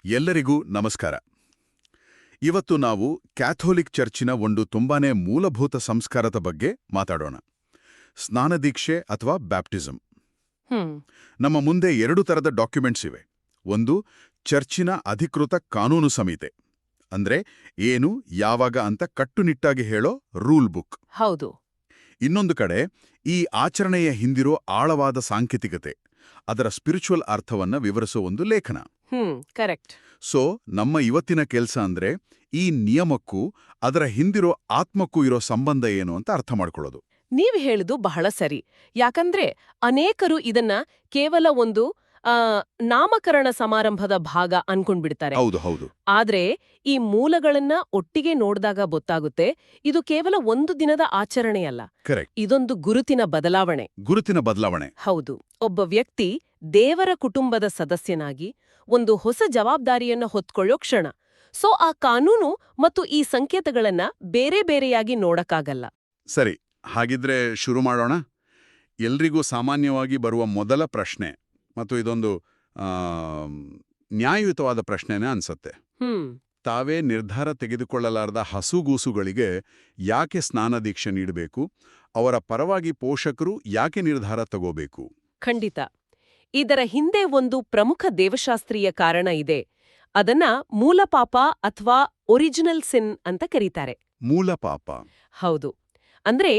ಎಲ್ಲರಿಗೂ ನಮಸ್ಕಾರ. ಇವತ್ತು ನಾವು ಕ್ಯಾಥೋಲಿಕ್ ಚರ್ಚಿನ ಒಂದು ತುಂಬಾನೇ ಮೂಲಭೂತ ಸಂಸ್ಕಾರದ ಬಗ್ಗೆ ಮಾತಾಡೋಣ. ಸ್ನಾನದೀಕ್ಷೆ ಅಥವಾ ಬ್ಯಾಪ್ಟಿಸಮ್. ನಮ್ಮ ಮುಂದೆ 2 ಥರದ ಡಾಕ್ಯುಮೆಂಟ್ಸ್ ಇವೆ. ಒಂದು, ಚರ್ಚಿನ ಅಧಿಕೃತ ಕಾನೂನು ಸಂಹಿತೆ, ಅಂದ್ರೆ ಏನು ಯಾವಾಗ ಅಂತ ಕಟ್ಟುನಿಟ್ಟಾಗಿ ಹೇಳೋ ರೂಲ್ ಬುಕ್. ಹೌದು. ಇನ್ನೊಂದು ಕಡೆ ಈ ಆಚರಣೆಯ ಹಿಂದಿರೋ ಆಳವಾದ ಸಾಂಕೇತಿಕತೆ, ಅದರ ಸ್ಪಿರಿಚುವಲ್ ಅರ್ಥವನ್ನ ವಿವರಿಸೋ ಒಂದು ಲೇಖನ. ಕರೆಕ್ಟ್. ಸೊ ನಮ್ಮ ಇವತ್ತಿನ ಕೆಲಸ ಅಂದ್ರೆ ಈ ನಿಯಮಕ್ಕೂ ಅದರ ಹಿಂದಿರೋ ಆತ್ಮಕ್ಕೂ ಇರೋ ಸಂಬಂಧ ಏನು ಅಂತ ಅರ್ಥ ಮಾಡ್ಕೊಳ್ಳೋದು. ನೀವು ಹೇಳುದು ಬಹಳ ಸರಿ. ಯಾಕಂದ್ರೆ ಅನೇಕರು ಇದನ್ನ ಕೇವಲ ಒಂದು ನಾಮಕರಣ ಸಮಾರಂಭದ ಭಾಗ ಅನ್ಕೊಂಡ್ಬಿಡ್ತಾರೆ. ಹೌದು ಹೌದು. ಆದ್ರೆ ಈ ಮೂಲಗಳನ್ನ ಒಟ್ಟಿಗೆ ನೋಡಿದಾಗ ಗೊತ್ತಾಗುತ್ತೆ, ಇದು ಕೇವಲ ಒಂದು ದಿನದ ಆಚರಣೆಯಲ್ಲ. ಕರೆಕ್ಟ್. ಇದೊಂದು ಗುರುತಿನ ಬದಲಾವಣೆ. ಹೌದು. ಒಬ್ಬ ವ್ಯಕ್ತಿ ದೇವರ ಕುಟುಂಬದ ಸದಸ್ಯನಾಗಿ ಒಂದು ಹೊಸ ಜವಾಬ್ದಾರಿಯನ್ನ ಹೊತ್ಕೊಳ್ಳೋ ಕ್ಷಣ. ಸೊ ಆ ಕಾನೂನು ಮತ್ತು ಈ ಸಂಕೇತಗಳನ್ನ ಬೇರೆ ಬೇರೆಯಾಗಿ ನೋಡಕ್ಕಾಗಲ್ಲ. ಸರಿ, ಹಾಗಿದ್ರೆ ಶುರು ಮಾಡೋಣ. ಎಲ್ರಿಗೂ ಸಾಮಾನ್ಯವಾಗಿ ಬರುವ ಮೊದಲ ಪ್ರಶ್ನೆ, ಮತ್ತು ಇದೊಂದು ನ್ಯಾಯಯುತವಾದ ಪ್ರಶ್ನೆನೇ ಅನ್ಸತ್ತೆ. ತಾವೇ ನಿರ್ಧಾರ ತೆಗೆದುಕೊಳ್ಳಲಾರದ ಹಸುಗೂಸುಗಳಿಗೆ ಯಾಕೆ ಸ್ನಾನದೀಕ್ಷೆ ನೀಡಬೇಕು? ಅವರ ಪರವಾಗಿ ಪೋಷಕರು ಯಾಕೆ ನಿರ್ಧಾರ ತಗೋಬೇಕು? ಖಂಡಿತ. ಇದರ ಹಿಂದೆ ಒಂದು ಪ್ರಮುಖ ದೇವಶಾಸ್ತ್ರೀಯ ಕಾರಣ ಇದೆ. ಅದನ್ನ ಮೂಲಪಾಪ ಅಥವಾ ಒರಿಜಿನಲ್ ಸಿನ್ ಅಂತ ಕರೀತಾರೆ. ಮೂಲಪಾಪ? ಹೌದು. ಅಂದ್ರೆ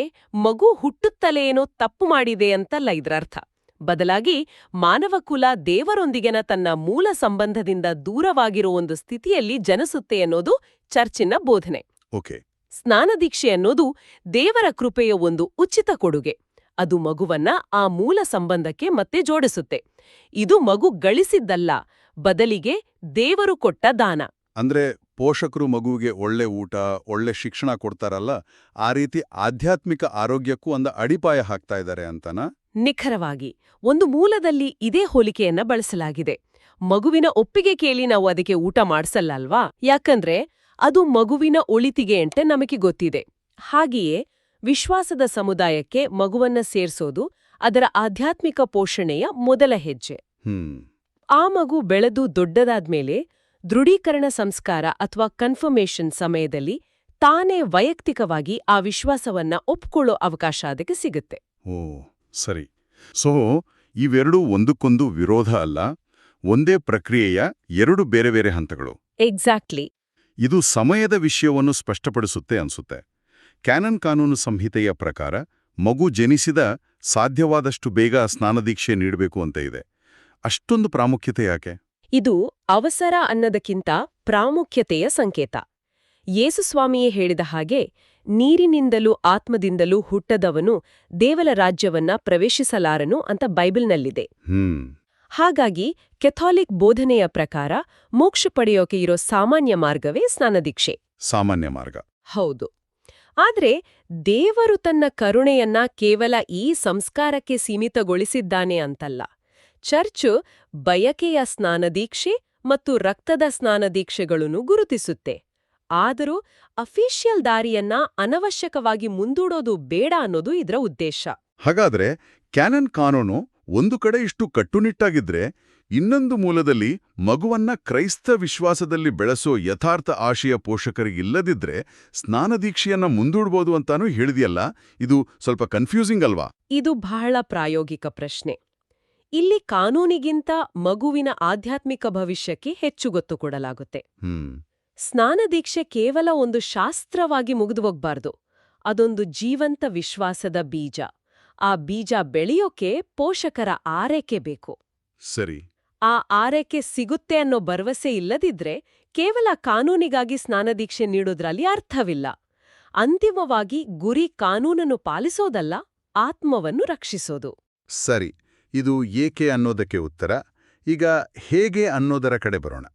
ಮಗು ಹುಟ್ಟುತ್ತಲೇನೋ ತಪ್ಪು ಮಾಡಿದೆ ಅಂತಲ್ಲ ಇದ್ರರ್ಥ. ಬದಲಾಗಿ ಮಾನವಕುಲ ದೇವರೊಂದಿಗೆನ ತನ್ನ ಮೂಲ ಸಂಬಂಧದಿಂದ ದೂರವಾಗಿರೋ ಒಂದು ಸ್ಥಿತಿಯಲ್ಲಿ ಜನಿಸುತ್ತೆ ಅನ್ನೋದು ಚರ್ಚಿನ ಬೋಧನೆ. ಓಕೆ. ಸ್ನಾನದೀಕ್ಷೆ ಅನ್ನೋದು ದೇವರ ಕೃಪೆಯ ಒಂದು ಉಚಿತ ಕೊಡುಗೆ. ಅದು ಮಗುವನ್ನ ಆ ಮೂಲ ಸಂಬಂಧಕ್ಕೆ ಮತ್ತೆ ಜೋಡಿಸುತ್ತೆ. ಇದು ಮಗು ಗಳಿಸಿದ್ದಲ್ಲ, ಬದಲಿಗೆ ದೇವರು ಕೊಟ್ಟ ದಾನ. ಅಂದ್ರೆ ಪೋಷಕರು ಮಗುವಿಗೆ ಒಳ್ಳೆ ಊಟ, ಒಳ್ಳೆ ಶಿಕ್ಷಣ ಕೊಡ್ತಾರಲ್ಲ, ಆ ರೀತಿ ಆಧ್ಯಾತ್ಮಿಕ ಆರೋಗ್ಯಕ್ಕೂ ಒಂದು ಅಡಿಪಾಯ ಹಾಕ್ತಾ ಇದ್ದಾರೆ ಅಂತನಾ? ನಿಖರವಾಗಿ. ಒಂದು ಮೂಲದಲ್ಲಿ ಇದೇ ಹೋಲಿಕೆಯನ್ನ ಬಳಸಲಾಗಿದೆ. ಮಗುವಿನ ಒಪ್ಪಿಗೆ ಕೇಳಿ ನಾವು ಅದಕ್ಕೆ ಊಟ ಮಾಡ್ಸಲ್ಲ ಅಲ್ವಾ? ಯಾಕಂದ್ರೆ ಅದು ಮಗುವಿನ ಒಳಿತಿಗೆ ಅಂತ ನಮಗೆ ಗೊತ್ತಿದೆ. ಹಾಗೆಯೇ ವಿಶ್ವಾಸದ ಸಮುದಾಯಕ್ಕೆ ಮಗುವನ್ನ ಸೇರ್ಸೋದು ಅದರ ಆಧ್ಯಾತ್ಮಿಕ ಪೋಷಣೆಯ ಮೊದಲ ಹೆಜ್ಜೆ. ಆ ಮಗು ಬೆಳೆದು ದೊಡ್ಡದಾದ್ಮೇಲೆ ದೃಢೀಕರಣ ಸಂಸ್ಕಾರ ಅಥವಾ ಕನ್ಫರ್ಮೇಷನ್ ಸಮಯದಲ್ಲಿ ತಾನೇ ವೈಯಕ್ತಿಕವಾಗಿ ಆ ವಿಶ್ವಾಸವನ್ನ ಒಪ್ಕೊಳ್ಳೋ ಅವಕಾಶ ಅದಕ್ಕೆ ಸಿಗುತ್ತೆ. ಓ ಸರಿ. ಸೊ ಇವೆರಡೂ ಒಂದಕ್ಕೊಂದು ವಿರೋಧ ಅಲ್ಲ, ಒಂದೇ ಪ್ರಕ್ರಿಯೆಯ 2 ಬೇರೆ ಬೇರೆ ಹಂತಗಳು. ಎಕ್ಸಾಕ್ಟ್ಲಿ. ಇದು ಸಮಯದ ವಿಷಯವನ್ನು ಸ್ಪಷ್ಟಪಡಿಸುತ್ತೆ ಅನ್ಸುತ್ತೆ. ಕ್ಯಾನನ್ ಕಾನೂನು ಸಂಹಿತೆಯ ಪ್ರಕಾರ ಮಗು ಜನಿಸಿದ ಸಾಧ್ಯವಾದಷ್ಟು ಬೇಗ ಸ್ನಾನದೀಕ್ಷೆ ನೀಡಬೇಕು ಅಂತ ಇದೆ. ಅಷ್ಟೊಂದು ಪ್ರಾಮುಖ್ಯತೆ ಯಾಕೆ? ಇದು ಅವಸರ ಅನ್ನೋದಕ್ಕಿಂತ ಪ್ರಾಮುಖ್ಯತೆಯ ಸಂಕೇತ. ಯೇಸುಸ್ವಾಮಿಯೇ ಹೇಳಿದ ಹಾಗೆ, ನೀರಿನಿಂದಲೂ ಆತ್ಮದಿಂದಲೂ ಹುಟ್ಟದವನು ದೇವರ ರಾಜ್ಯವನ್ನ ಪ್ರವೇಶಿಸಲಾರನು ಅಂತ ಬೈಬಲ್ನಲ್ಲಿದೆ. ಹಾಗಾಗಿ ಕೆಥಾಲಿಕ್ ಬೋಧನೆಯ ಪ್ರಕಾರ ಮೋಕ್ಷ ಪಡೆಯೋಕೆ ಇರೋ ಸಾಮಾನ್ಯ ಮಾರ್ಗವೇ ಸ್ನಾನದೀಕ್ಷೆ. ಸಾಮಾನ್ಯ ಮಾರ್ಗ. ಹೌದು. ಆದ್ರೆ ದೇವರು ತನ್ನ ಕರುಣೆಯನ್ನ ಕೇವಲ ಈ ಸಂಸ್ಕಾರಕ್ಕೆ ಸೀಮಿತಗೊಳಿಸಿದ್ದಾನೆ ಅಂತಲ್ಲ. ಚರ್ಚು ಬಯಕೆಯ ಸ್ನಾನದೀಕ್ಷೆ ಮತ್ತು ರಕ್ತದ ಸ್ನಾನದೀಕ್ಷೆಗಳನ್ನು ಗುರುತಿಸುತ್ತೆ. ಆದರೂ ಅಫಿಷಿಯಲ್ ದಾರಿಯನ್ನ ಅನವಶ್ಯಕವಾಗಿ ಮುಂದೂಡೋದು ಬೇಡ ಅನ್ನೋದು ಇದರ ಉದ್ದೇಶ. ಹಾಗಾದ್ರೆ ಕ್ಯಾನನ್ ಕಾನೂನು ಒಂದು ಕಡೆ ಇಷ್ಟು ಕಟ್ಟುನಿಟ್ಟಾಗಿದ್ರೆ, ಇನ್ನೊಂದು ಮೂಲದಲ್ಲಿ ಮಗುವನ್ನ ಕ್ರೈಸ್ತ ವಿಶ್ವಾಸದಲ್ಲಿ ಬೆಳೆಸೋ ಯಥಾರ್ಥ ಆಶಯ ಪೋಷಕರಿಗಿಲ್ಲದಿದ್ರೆ ಸ್ನಾನದೀಕ್ಷೆಯನ್ನ ಮುಂದೂಡ್ಬೋದು ಅಂತಾನೂ ಹೇಳಿದೆಯಲ್ಲ, ಇದು ಸ್ವಲ್ಪ ಕನ್ಫ್ಯೂಸಿಂಗ್ ಅಲ್ವಾ? ಇದು ಬಹಳ ಪ್ರಾಯೋಗಿಕ ಪ್ರಶ್ನೆ. ಇಲ್ಲಿ ಕಾನೂನಿಗಿಂತ ಮಗುವಿನ ಆಧ್ಯಾತ್ಮಿಕ ಭವಿಷ್ಯಕ್ಕೆ ಹೆಚ್ಚು ಗೊತ್ತು ಕೊಡಲಾಗುತ್ತೆ. ಸ್ನಾನದೀಕ್ಷೆ ಕೇವಲ ಒಂದು ಶಾಸ್ತ್ರವಾಗಿ ಮುಗಿದುಹೋಗ್ಬಾರ್ದು. ಅದೊಂದು ಜೀವಂತ ವಿಶ್ವಾಸದ ಬೀಜ. ಆ ಬೀಜ ಬೆಳೆಯೋಕೆ ಪೋಷಕರ ಆರೈಕೆ ಬೇಕು. ಸರಿ. ಆ ಆರೈಕೆ ಸಿಗುತ್ತೆ ಅನ್ನೋ ಭರವಸೆ ಇಲ್ಲದಿದ್ರೆ ಕೇವಲ ಕಾನೂನಿಗಾಗಿ ಸ್ನಾನದೀಕ್ಷೆ ನೀಡೋದ್ರಲ್ಲಿ ಅರ್ಥವಿಲ್ಲ. ಅಂತಿಮವಾಗಿ ಗುರಿ ಕಾನೂನನ್ನು ಪಾಲಿಸೋದಲ್ಲ, ಆತ್ಮವನ್ನು ರಕ್ಷಿಸೋದು. ಸರಿ, ಇದು ಏಕೆ ಅನ್ನೋದಕ್ಕೆ ಉತ್ತರ. ಈಗ ಹೇಗೆ ಅನ್ನೋದರ ಕಡೆ ಬರೋಣ.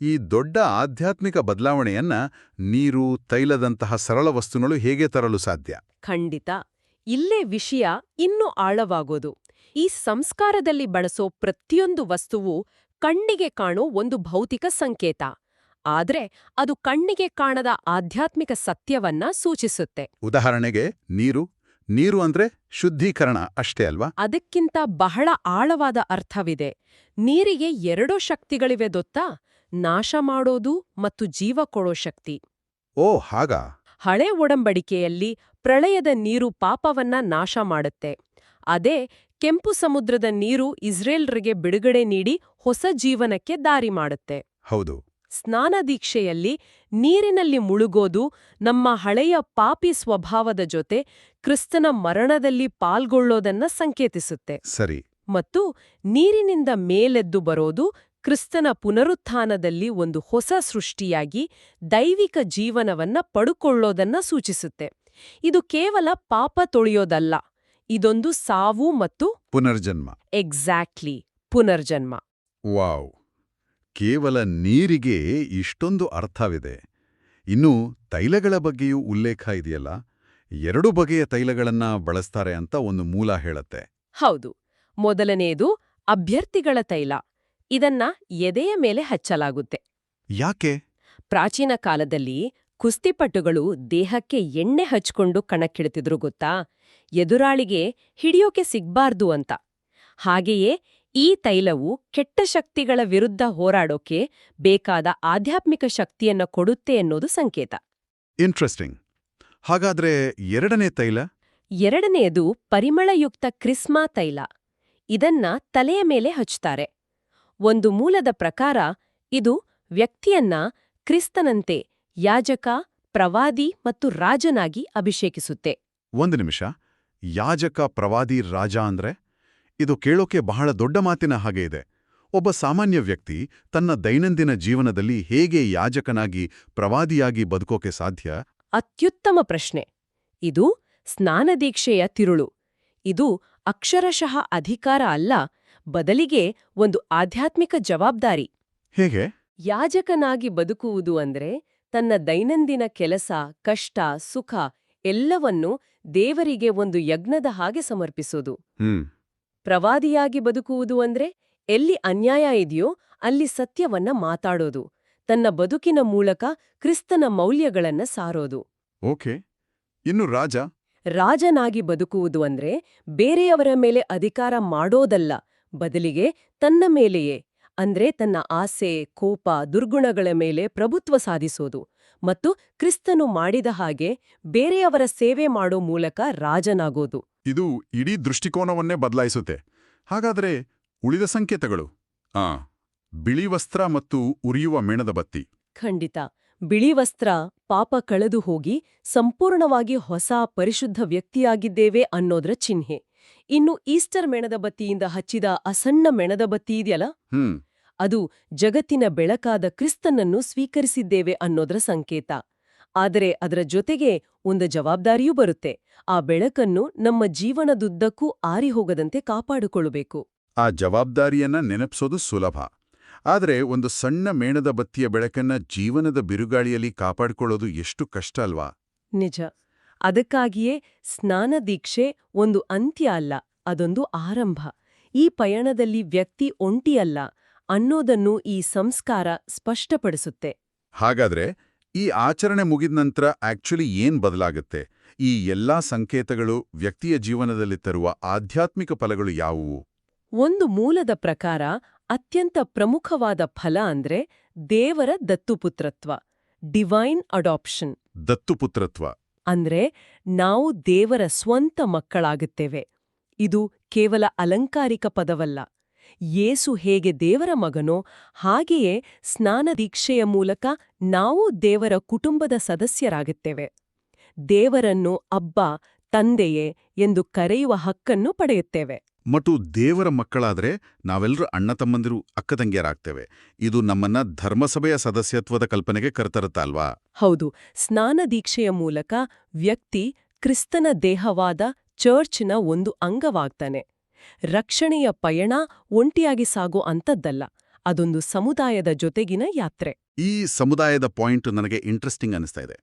ಈ ದೊಡ್ಡ ಆಧ್ಯಾತ್ಮಿಕ ಬದಲಾವಣೆಯನ್ನ ನೀರು, ತೈಲದಂತಹ ಸರಳ ವಸ್ತುಗಳು ಹೇಗೆ ತರಲು ಸಾಧ್ಯ? ಖಂಡಿತ. ಇಲ್ಲೇ ವಿಷಯ ಇನ್ನೂ ಆಳವಾಗೋದು. ಈ ಸಂಸ್ಕಾರದಲ್ಲಿ ಬಳಸೋ ಪ್ರತಿಯೊಂದು ವಸ್ತುವು ಕಣ್ಣಿಗೆ ಕಾಣೋ ಒಂದು ಭೌತಿಕ ಸಂಕೇತ. ಆದ್ರೆ ಅದು ಕಣ್ಣಿಗೆ ಕಾಣದ ಆಧ್ಯಾತ್ಮಿಕ ಸತ್ಯವನ್ನ ಸೂಚಿಸುತ್ತೆ. ಉದಾಹರಣೆಗೆ ನೀರು ಅಂದ್ರೆ ಶುದ್ಧೀಕರಣ ಅಷ್ಟೇ ಅಲ್ವಾ? ಅದಕ್ಕಿಂತ ಬಹಳ ಆಳವಾದ ಅರ್ಥವಿದೆ. ನೀರಿಗೆ 2 ಶಕ್ತಿಗಳಿವೆ ಗೊತ್ತಾ? ನಾಶ ಮಾಡೋದು ಮತ್ತು ಜೀವ ಕೊಡೋ ಶಕ್ತಿ. ಓ ಹಾಗಾ? ಹಳೆ ಒಡಂಬಡಿಕೆಯಲ್ಲಿ ಪ್ರಳಯದ ನೀರು ಪಾಪವನ್ನ ನಾಶ ಮಾಡುತ್ತೆ. ಅದೇ ಕೆಂಪು ಸಮುದ್ರದ ನೀರು ಇಸ್ರೇಲ್ರಿಗೆ ಬಿಡುಗಡೆ ನೀಡಿ ಹೊಸ ಜೀವನಕ್ಕೆ ದಾರಿ ಮಾಡುತ್ತೆ. ಹೌದು. ಸ್ನಾನದೀಕ್ಷೆಯಲ್ಲಿ ನೀರಿನಲ್ಲಿ ಮುಳುಗೋದು ನಮ್ಮ ಹಳೆಯ ಪಾಪಿ ಸ್ವಭಾವದ ಜೊತೆ ಕ್ರಿಸ್ತನ ಮರಣದಲ್ಲಿ ಪಾಲ್ಗೊಳ್ಳೋದನ್ನ ಸಂಕೇತಿಸುತ್ತೆ. ಸರಿ. ಮತ್ತು ನೀರಿನಿಂದ ಮೇಲೆದ್ದು ಬರೋದು ಕ್ರಿಸ್ತನ ಪುನರುತ್ಥಾನದಲ್ಲಿ ಒಂದು ಹೊಸ ಸೃಷ್ಟಿಯಾಗಿ ದೈವಿಕ ಜೀವನವನ್ನ ಪಡುಕೊಳ್ಳೋದನ್ನ ಸೂಚಿಸುತ್ತೆ. ಇದು ಕೇವಲ ಪಾಪ ತೊಳೆಯೋದಲ್ಲ, ಇದೊಂದು ಸಾವು ಮತ್ತು ಪುನರ್ಜನ್ಮ. ಎಕ್ಸಾಕ್ಟ್ಲಿ, ಪುನರ್ಜನ್ಮ. ವಾವ್! ಕೇವಲ ನೀರಿಗೆ ಇಷ್ಟೊಂದು ಅರ್ಥವಿದೆ. ಇನ್ನು ತೈಲಗಳ ಬಗ್ಗೆಯೂ ಉಲ್ಲೇಖ ಇದೆಯಲ್ಲ, 2 ಬಗೆಯ ತೈಲಗಳನ್ನ ಬಳಸ್ತಾರೆ ಅಂತ ಒಂದು ಮೂಲ ಹೇಳತ್ತೆ. ಹೌದು. ಮೊದಲನೆಯದು ಅಭ್ಯರ್ಥಿಗಳ ತೈಲ. ಇದನ್ನ ಎದೆಯ ಮೇಲೆ ಹಚ್ಚಲಾಗುತ್ತೆ. ಯಾಕೆ? ಪ್ರಾಚೀನ ಕಾಲದಲ್ಲಿ ಕುಸ್ತಿಪಟುಗಳು ದೇಹಕ್ಕೆ ಎಣ್ಣೆ ಹಚ್ಕೊಂಡು ಕಣಕ್ಕಿಡ್ತಿದ್ರು ಗೊತ್ತಾ? ಎದುರಾಳಿಗೆ ಹಿಡಿಯೋಕೆ ಸಿಗ್ಬಾರ್ದು ಅಂತ. ಹಾಗೆಯೇ ಈ ತೈಲವು ಕೆಟ್ಟ ಶಕ್ತಿಗಳ ವಿರುದ್ಧ ಹೋರಾಡೋಕೆ ಬೇಕಾದ ಆಧ್ಯಾತ್ಮಿಕ ಶಕ್ತಿಯನ್ನ ಕೊಡುತ್ತೆ ಅನ್ನೋದು ಸಂಕೇತ. ಇಂಟ್ರೆಸ್ಟಿಂಗ್. ಹಾಗಾದ್ರೆ 2ನೇ ತೈಲ? ಎರಡನೆಯದು ಪರಿಮಳಯುಕ್ತ ಕ್ರಿಸ್ಮಾ ತೈಲ. ಇದನ್ನ ತಲೆಯ ಮೇಲೆ ಹಚ್ತಾರೆ. ಒಂದು ಮೂಲದ ಪ್ರಕಾರ ಇದು ವ್ಯಕ್ತಿಯನ್ನ ಕ್ರಿಸ್ತನಂತೆ ಯಾಜಕ, ಪ್ರವಾದಿ ಮತ್ತು ರಾಜನಾಗಿ ಅಭಿಷೇಕಿಸುತ್ತೆ. 1 ನಿಮಿಷ. ಯಾಜಕ, ಪ್ರವಾದಿ, ರಾಜ ಅಂದ್ರೆ? ಇದು ಕೇಳೋಕೆ ಬಹಳ ದೊಡ್ಡ ಮಾತಿನ ಹಾಗೆ ಇದೆ. ಒಬ್ಬ ಸಾಮಾನ್ಯ ವ್ಯಕ್ತಿ ತನ್ನ ದೈನಂದಿನ ಜೀವನದಲ್ಲಿ ಹೇಗೆ ಯಾಜಕನಾಗಿ, ಪ್ರವಾದಿಯಾಗಿ ಬದುಕೋಕೆ ಸಾಧ್ಯ? ಅತ್ಯುತ್ತಮ ಪ್ರಶ್ನೆ. ಇದು ಸ್ನಾನದೀಕ್ಷೆಯ ತಿರುಳು. ಇದು ಅಕ್ಷರಶಃ ಅಧಿಕಾರ ಅಲ್ಲ, ಬದಲಿಗೆ ಒಂದು ಆಧ್ಯಾತ್ಮಿಕ ಜವಾಬ್ದಾರಿ. ಹೇಗೆ? ಯಾಜಕನಾಗಿ ಬದುಕುವುದು ಅಂದ್ರೆ ತನ್ನ ದೈನಂದಿನ ಕೆಲಸ, ಕಷ್ಟ, ಸುಖ ಎಲ್ಲವನ್ನೂ ದೇವರಿಗೆ ಒಂದು ಯಜ್ಞದ ಹಾಗೆ ಸಮರ್ಪಿಸೋದು. ಪ್ರವಾದಿಯಾಗಿ ಬದುಕುವುದು ಅಂದ್ರೆ ಎಲ್ಲಿ ಅನ್ಯಾಯ ಇದೆಯೋ ಅಲ್ಲಿ ಸತ್ಯವನ್ನ ಮಾತಾಡೋದು, ತನ್ನ ಬದುಕಿನ ಮೂಲಕ ಕ್ರಿಸ್ತನ ಮೌಲ್ಯಗಳನ್ನ ಸಾರೋದು. ಓಕೆ. ಇನ್ನು ರಾಜ? ರಾಜನಾಗಿ ಬದುಕುವುದು ಅಂದ್ರೆ ಬೇರೆಯವರ ಮೇಲೆ ಅಧಿಕಾರ ಮಾಡೋದಲ್ಲ, ಬದಲಿಗೆ ತನ್ನ ಮೇಲೆಯೇ, ಅಂದ್ರೆ ತನ್ನ ಆಸೆ, ಕೋಪ, ದುರ್ಗುಣಗಳ ಮೇಲೆ ಪ್ರಭುತ್ವ ಸಾಧಿಸೋದು ಮತ್ತು ಕ್ರಿಸ್ತನು ಮಾಡಿದ ಹಾಗೆ ಬೇರೆಯವರ ಸೇವೆ ಮಾಡೋ ಮೂಲಕ ರಾಜನಾಗೋದು. ಇದು ಇಡೀ ದೃಷ್ಟಿಕೋನವನ್ನೇ ಬದಲಾಯಿಸುತ್ತೆ. ಹಾಗಾದ್ರೆ ಉಳಿದ ಸಂಕೇತಗಳು? ಬಿಳಿ ವಸ್ತ್ರ ಮತ್ತು ಉರಿಯುವ ಮೇಣದ ಬತ್ತಿ. ಖಂಡಿತ. ಬಿಳಿ ವಸ್ತ್ರ ಪಾಪ ಕಳೆದು ಹೋಗಿ ಸಂಪೂರ್ಣವಾಗಿ ಹೊಸ ಪರಿಶುದ್ಧ ವ್ಯಕ್ತಿಯಾಗಿದ್ದೇವೆ ಅನ್ನೋದ್ರ ಚಿಹ್ನೆ. ಇನ್ನು ಈಸ್ಟರ್ ಮೇಣದ ಬತ್ತಿಯಿಂದ ಹಚ್ಚಿದ ಅಸಣ್ಣ ಮೇಣದ ಬತ್ತಿ ಇದೆಯಲ್ಲ, ಅದು ಜಗತ್ತಿನ ಬೆಳಕಾದ ಕ್ರಿಸ್ತನನ್ನು ಸ್ವೀಕರಿಸಿದ್ದೇವೆ ಅನ್ನೋದ್ರ ಸಂಕೇತ. ಆದರೆ ಅದರ ಜೊತೆಗೆ ಒಂದು ಜವಾಬ್ದಾರಿಯೂ ಬರುತ್ತೆ. ಆ ಬೆಳಕನ್ನು ನಮ್ಮ ಜೀವನದುದ್ದಕ್ಕೂ ಆರಿಹೋಗದಂತೆ ಕಾಪಾಡಿಕೊಳ್ಳಬೇಕು. ಆ ಜವಾಬ್ದಾರಿಯನ್ನ ನೆನಪಿಸೋದು ಸುಲಭ. ಆದರೆ ಒಂದು ಸಣ್ಣ ಮೇಣದ ಬತ್ತಿಯ ಬೆಳಕನ್ನ ಜೀವನದ ಬಿರುಗಾಳಿಯಲ್ಲಿ ಕಾಪಾಡಿಕೊಳ್ಳೋದು ಎಷ್ಟು ಕಷ್ಟ ಅಲ್ವಾ? ನಿಜ. ಅದಕ್ಕಾಗಿಯೇ ಸ್ನಾನದೀಕ್ಷೆ ಒಂದು ಅಂತ್ಯ ಅಲ್ಲ, ಅದೊಂದು ಆರಂಭ. ಈ ಪಯಣದಲ್ಲಿ ವ್ಯಕ್ತಿ ಒಂಟಿಯಲ್ಲ ಅನ್ನೋದನ್ನು ಈ ಸಂಸ್ಕಾರ ಸ್ಪಷ್ಟಪಡಿಸುತ್ತೆ. ಹಾಗಾದ್ರೆ ಈ ಆಚರಣೆ ಮುಗಿದ ನಂತರ ಆಕ್ಚುಲಿ ಏನ್ ಬದಲಾಗುತ್ತೆ? ಈ ಎಲ್ಲಾ ಸಂಕೇತಗಳು ವ್ಯಕ್ತಿಯ ಜೀವನದಲ್ಲಿ ತರುವ ಆಧ್ಯಾತ್ಮಿಕ ಫಲಗಳು ಯಾವುವು? ಒಂದು ಮೂಲದ ಪ್ರಕಾರ ಅತ್ಯಂತ ಪ್ರಮುಖವಾದ ಫಲ ಅಂದ್ರೆ ದೇವರ ದತ್ತುಪುತ್ರತ್ವ, ಡಿವೈನ್ ಅಡಾಪ್ಷನ್. ದತ್ತುಪುತ್ರತ್ವ ಅಂದ್ರೆ ನಾವು ದೇವರ ಸ್ವಂತ ಮಕ್ಕಳಾಗುತ್ತೇವೆ. ಇದು ಕೇವಲ ಅಲಂಕಾರಿಕ ಪದವಲ್ಲ. ಯೇಸು ಹೇಗೆ ದೇವರ ಮಗನೋ ಹಾಗೆಯೇ ಸ್ನಾನದೀಕ್ಷೆಯ ಮೂಲಕ ನಾವು ದೇವರ ಕುಟುಂಬದ ಸದಸ್ಯರಾಗುತ್ತೇವೆ. ದೇವರನ್ನು ಅಬ್ಬ, ತಂದೆಯೇ ಎಂದು ಕರೆಯುವ ಹಕ್ಕನ್ನು ಪಡೆಯುತ್ತೇವೆ. ಮತ್ತು ದೇವರ ಮಕ್ಕಳಾದ್ರೆ ನಾವೆಲ್ಲರೂ ಅಣ್ಣ ತಮ್ಮಂದಿರು, ಅಕ್ಕ ತಂಗಿಯರಾಗ್ತೇವೆ. ಇದು ನಮ್ಮನ್ನ ಧರ್ಮಸಭೆಯ ಸದಸ್ಯತ್ವದ ಕಲ್ಪನೆಗೆ ಕರೆತರುತ್ತಲ್ವಾ? ಹೌದು. ಸ್ನಾನದೀಕ್ಷೆಯ ಮೂಲಕ ವ್ಯಕ್ತಿ ಕ್ರಿಸ್ತನ ದೇಹವಾದ ಚರ್ಚ್ನ ಒಂದು ಅಂಗವಾಗ್ತಾನೆ. ರಕ್ಷಣೆಯ ಪಯಣ ಒಂಟಿಯಾಗಿ ಸಾಗೋ ಅಂಥದ್ದಲ್ಲ, ಅದೊಂದು ಸಮುದಾಯದ ಜೊತೆಗಿನ ಯಾತ್ರೆ. ಈ ಸಮುದಾಯದ ಪಾಯಿಂಟ್ ನನಗೆ ಇಂಟ್ರೆಸ್ಟಿಂಗ್ ಅನಿಸ್ತಾ ಇದೆ.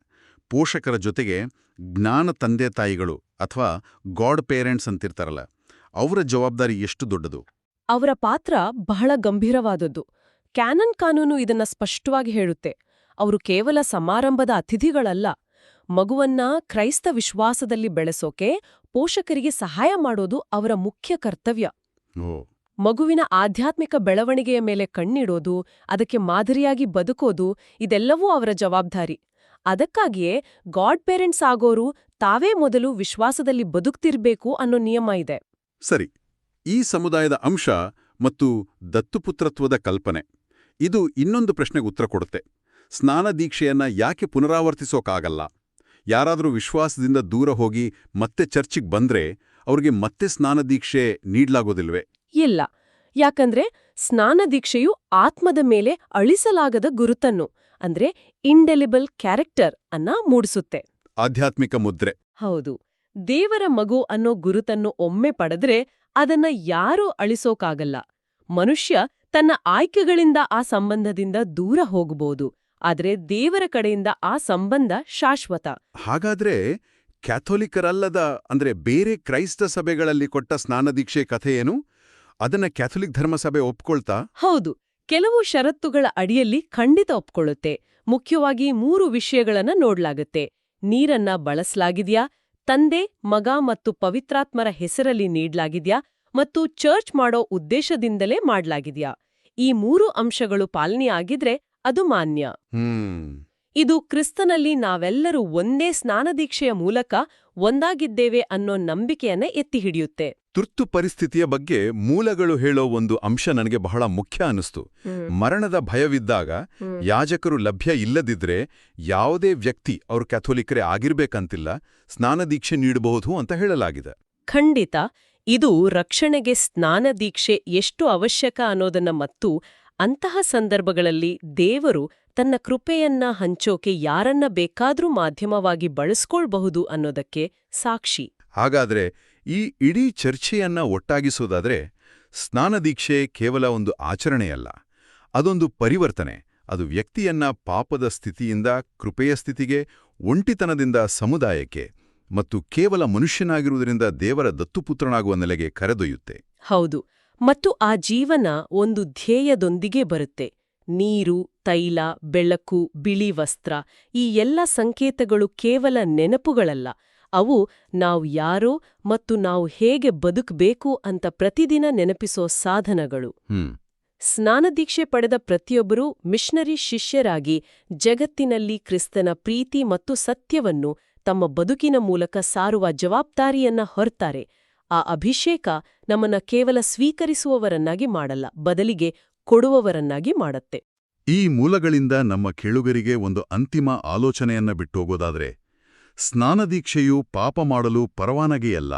ಪೋಷಕರ ಜೊತೆಗೆ ಜ್ಞಾನ ತಂದೆ ತಾಯಿಗಳು ಅಥವಾ ಗಾಡ್ ಪೇರೆಂಟ್ಸ್ ಅಂತಿರ್ತಾರಲ್ಲ, ಅವರ ಜವಾಬ್ದಾರಿ ಎಷ್ಟು ದೊಡ್ಡದು? ಅವರ ಪಾತ್ರ ಬಹಳ ಗಂಭೀರವಾದದ್ದು. ಕ್ಯಾನನ್ ಕಾನೂನು ಇದನ್ನ ಸ್ಪಷ್ಟವಾಗಿ ಹೇಳುತ್ತೆ. ಅವರು ಕೇವಲ ಸಮಾರಂಭದ ಅತಿಥಿಗಳಲ್ಲ. ಮಗುವನ್ನ ಕ್ರೈಸ್ತ ವಿಶ್ವಾಸದಲ್ಲಿ ಬೆಳೆಸೋಕೆ ಪೋಷಕರಿಗೆ ಸಹಾಯ ಮಾಡೋದು ಅವರ ಮುಖ್ಯ ಕರ್ತವ್ಯ. ಮಗುವಿನ ಆಧ್ಯಾತ್ಮಿಕ ಬೆಳವಣಿಗೆಯ ಮೇಲೆ ಕಣ್ಣಿಡೋದು, ಅದಕ್ಕೆ ಮಾದರಿಯಾಗಿ ಬದುಕೋದು ಇದೆಲ್ಲವೂ ಅವರ ಜವಾಬ್ದಾರಿ. ಅದಕ್ಕಾಗಿಯೇ ಗಾಡ್ ಪೇರೆಂಟ್ಸ್ ಆಗೋರು ತಾವೇ ಮೊದಲು ವಿಶ್ವಾಸದಲ್ಲಿ ಬದುಕ್ತಿರ್ಬೇಕು ಅನ್ನೋ ನಿಯಮ ಇದೆ. ಸರಿ, ಈ ಸಮುದಾಯದ ಅಂಶ ಮತ್ತು ದತ್ತುಪುತ್ರತ್ವದ ಕಲ್ಪನೆ ಇದು ಇನ್ನೊಂದು ಪ್ರಶ್ನೆಗೆ ಉತ್ತರ ಕೊಡುತ್ತೆ. ಸ್ನಾನ ದೀಕ್ಷೆಯನ್ನ ಯಾಕೆ ಪುನರಾವರ್ತಿಸೋಕಾಗಲ್ಲ? ಯಾರಾದರೂ ವಿಶ್ವಾಸದಿಂದ ದೂರ ಹೋಗಿ ಮತ್ತೆ ಚರ್ಚಿಗೆ ಬಂದ್ರೆ ಅವ್ರಿಗೆ ಮತ್ತೆ ಸ್ನಾನ ದೀಕ್ಷೆ ನೀಡ್ಲಾಗೋದಿಲ್ವೇ? ಇಲ್ಲ, ಯಾಕಂದ್ರೆ ಸ್ನಾನ ದೀಕ್ಷೆಯು ಆತ್ಮದ ಮೇಲೆ ಅಳಿಸಲಾಗದ ಗುರುತನ್ನು ಅಂದ್ರೆ ಇಂಡೆಲಿಬಲ್ ಕ್ಯಾರೆಕ್ಟರ್ ಅನ್ನ ಮೂಡಿಸುತ್ತೆ. ಆಧ್ಯಾತ್ಮಿಕ ಮುದ್ರೆ. ಹೌದು. ದೇವರ ಮಗು ಅನ್ನೋ ಗುರುತನ್ನು ಒಮ್ಮೆ ಪಡೆದ್ರೆ ಅದನ್ನ ಯಾರೂ ಅಳಿಸೋಕಾಗಲ್ಲ. ಮನುಷ್ಯ ತನ್ನ ಆಯ್ಕೆಗಳಿಂದ ಆ ಸಂಬಂಧದಿಂದ ದೂರ ಹೋಗಬಹುದು, ಆದ್ರೆ ದೇವರ ಕಡೆಯಿಂದ ಆ ಸಂಬಂಧ ಶಾಶ್ವತ. ಹಾಗಾದ್ರೆ ಕ್ಯಾಥೋಲಿಕರಲ್ಲದ ಅಂದ್ರೆ ಬೇರೆ ಕ್ರೈಸ್ತ ಸಭೆಗಳಲ್ಲಿ ಕೊಟ್ಟ ಸ್ನಾನದೀಕ್ಷೆ ಕಥೆ ಏನು? ಅದನ್ನ ಕ್ಯಾಥೋಲಿಕ್ ಧರ್ಮಸಭೆ ಒಪ್ಕೊಳ್ತಾ? ಹೌದು, ಕೆಲವು ಷರತ್ತುಗಳ ಅಡಿಯಲ್ಲಿ ಖಂಡಿತ ಒಪ್ಕೊಳ್ಳುತ್ತೆ. ಮುಖ್ಯವಾಗಿ 3 ವಿಷಯಗಳನ್ನ ನೋಡ್ಲಾಗತ್ತೆ. ನೀರನ್ನ ಬಳಸಲಾಗಿದ್ಯಾ, ತಂದೆ, ಮಗ ಮತ್ತು ಪವಿತ್ರಾತ್ಮರ ಹೆಸರಲ್ಲಿ ನೀಡ್ಲಾಗಿದ್ಯಾ, ಮತ್ತು ಚರ್ಚ್ ಮಾಡೋ ಉದ್ದೇಶದಿಂದಲೇ ಮಾಡ್ಲಾಗಿದ್ಯಾ. ಈ 3 ಅಂಶಗಳು ಪಾಲನೆಯಾಗಿದ್ರೆ ಅದು ಮಾನ್ಯ. ಇದು ಕ್ರಿಸ್ತನಲ್ಲಿ ನಾವೆಲ್ಲರೂ ಒಂದೇ ಸ್ನಾನದೀಕ್ಷೆಯ ಮೂಲಕ ಒಂದಾಗಿದ್ದೇವೆ ಅನ್ನೋ ನಂಬಿಕೆಯನ್ನ ಎತ್ತಿ ಹಿಡಿಯುತ್ತೆ. ತುರ್ತು ಪರಿಸ್ಥಿತಿಯ ಬಗ್ಗೆ ಮೂಲಗಳು ಹೇಳೋ ಒಂದು ಅಂಶ ನನಗೆ ಬಹಳ ಮುಖ್ಯ ಅನಿಸ್ತು. ಮರಣದ ಭಯವಿದ್ದಾಗ ಯಾಜಕರು ಲಭ್ಯ ಇಲ್ಲದಿದ್ರೆ ಯಾವುದೇ ವ್ಯಕ್ತಿ ಅವರು ಕ್ಯಾಥೋಲಿಕರೇ ಆಗಿರ್ಬೇಕಂತಿಲ್ಲ, ಸ್ನಾನದೀಕ್ಷೆ ನೀಡಬಹುದು ಅಂತ ಹೇಳಲಾಗಿದೆ. ಖಂಡಿತ ಇದು ರಕ್ಷಣೆಗೆ ಸ್ನಾನದೀಕ್ಷೆ ಎಷ್ಟು ಅವಶ್ಯಕ ಅನ್ನೋದನ್ನ ಮತ್ತು ಅಂತಹ ಸಂದರ್ಭಗಳಲ್ಲಿ ದೇವರು ತನ್ನ ಕೃಪೆಯನ್ನ ಹಂಚೋಕೆ ಯಾರನ್ನ ಬೇಕಾದ್ರೂ ಮಾಧ್ಯಮವಾಗಿ ಬಳಸ್ಕೊಳ್ಬಹುದು ಅನ್ನೋದಕ್ಕೆ ಸಾಕ್ಷಿ. ಹಾಗಾದ್ರೆ ಈ ಇಡೀ ಚರ್ಚೆಯನ್ನ ಒಟ್ಟಾಗಿಸೋದಾದ್ರೆ ಸ್ನಾನದೀಕ್ಷೆ ಕೇವಲ ಒಂದು ಆಚರಣೆಯಲ್ಲ, ಅದೊಂದು ಪರಿವರ್ತನೆ. ಅದು ವ್ಯಕ್ತಿಯನ್ನ ಪಾಪದ ಸ್ಥಿತಿಯಿಂದ ಕೃಪೆಯ ಸ್ಥಿತಿಗೆ, ಒಂಟಿತನದಿಂದ ಸಮುದಾಯಕ್ಕೆ ಮತ್ತು ಕೇವಲ ಮನುಷ್ಯನಾಗಿರುವುದರಿಂದ ದೇವರ ದತ್ತುಪುತ್ರನಾಗುವ ನೆಲೆಗೆ ಕರೆದೊಯ್ಯುತ್ತೆ. ಹೌದು, ಮತ್ತು ಆ ಜೀವನ ಒಂದು ಧ್ಯೇಯದೊಂದಿಗೆ ಬರುತ್ತೆ. ನೀರು, ತೈಲ, ಬೆಳಕು, ಬಿಳಿ ವಸ್ತ್ರ ಈ ಎಲ್ಲ ಸಂಕೇತಗಳು ಕೇವಲ ನೆನಪುಗಳಲ್ಲ, ಅವು ನಾವು ಯಾರೋ ಮತ್ತು ನಾವು ಹೇಗೆ ಬದುಕಬೇಕು ಅಂತ ಪ್ರತಿದಿನ ನೆನಪಿಸೋ ಸಾಧನಗಳು. ಸ್ನಾನದೀಕ್ಷೆ ಪಡೆದ ಪ್ರತಿಯೊಬ್ಬರೂ ಮಿಷನರಿ ಶಿಷ್ಯರಾಗಿ ಜಗತ್ತಿನಲ್ಲಿ ಕ್ರಿಸ್ತನ ಪ್ರೀತಿ ಮತ್ತು ಸತ್ಯವನ್ನು ತಮ್ಮ ಬದುಕಿನ ಮೂಲಕ ಸಾರುವ ಜವಾಬ್ದಾರಿಯನ್ನ ಹೊರ್ತಾರೆ. ಆ ಅಭಿಷೇಕ ನಮ್ಮನ್ನ ಕೇವಲ ಸ್ವೀಕರಿಸುವವರನ್ನಾಗಿ ಮಾಡಲ್ಲ, ಬದಲಿಗೆ ಕೊಡುವವರನ್ನಾಗಿ ಮಾಡತ್ತೆ. ಈ ಮೂಲಗಳಿಂದ ನಮ್ಮ ಕೇಳುಗರಿಗೆ ಒಂದು ಅಂತಿಮ ಆಲೋಚನೆಯನ್ನ ಬಿಟ್ಟೋಗೋದಾದ್ರೆ, ಸ್ನಾನದೀಕ್ಷೆಯು ಪಾಪ ಮಾಡಲು ಪರವಾನಗಿಯಲ್ಲ,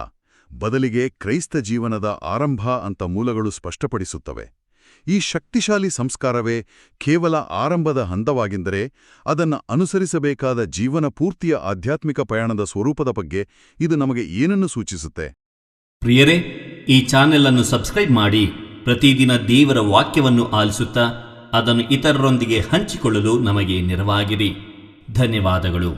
ಬದಲಿಗೆ ಕ್ರೈಸ್ತ ಜೀವನದ ಆರಂಭ ಅಂತ ಮೂಲಗಳು ಸ್ಪಷ್ಟಪಡಿಸುತ್ತವೆ. ಈ ಶಕ್ತಿಶಾಲಿ ಸಂಸ್ಕಾರವೇ ಕೇವಲ ಆರಂಭದ ಹಂತವಾಗಿದ್ದರೆ ಅದನ್ನು ಅನುಸರಿಸಬೇಕಾದ ಜೀವನ ಪೂರ್ತಿಯ ಆಧ್ಯಾತ್ಮಿಕ ಪಯಣದ ಸ್ವರೂಪದ ಬಗ್ಗೆ ಇದು ನಮಗೆ ಏನನ್ನು ಸೂಚಿಸುತ್ತೆ? ಪ್ರಿಯರೇ, ಈ ಚಾನೆಲ್ ಅನ್ನು ಸಬ್ಸ್ಕ್ರೈಬ್ ಮಾಡಿ ಪ್ರತಿದಿನ ದೇವರ ವಾಕ್ಯವನ್ನು ಆಲಿಸುತ್ತಾ ಅದನ್ನು ಇತರರೊಂದಿಗೆ ಹಂಚಿಕೊಳ್ಳಲು ನಮಗೆ ನೆರವಾಗಿರಿ. ಧನ್ಯವಾದಗಳು.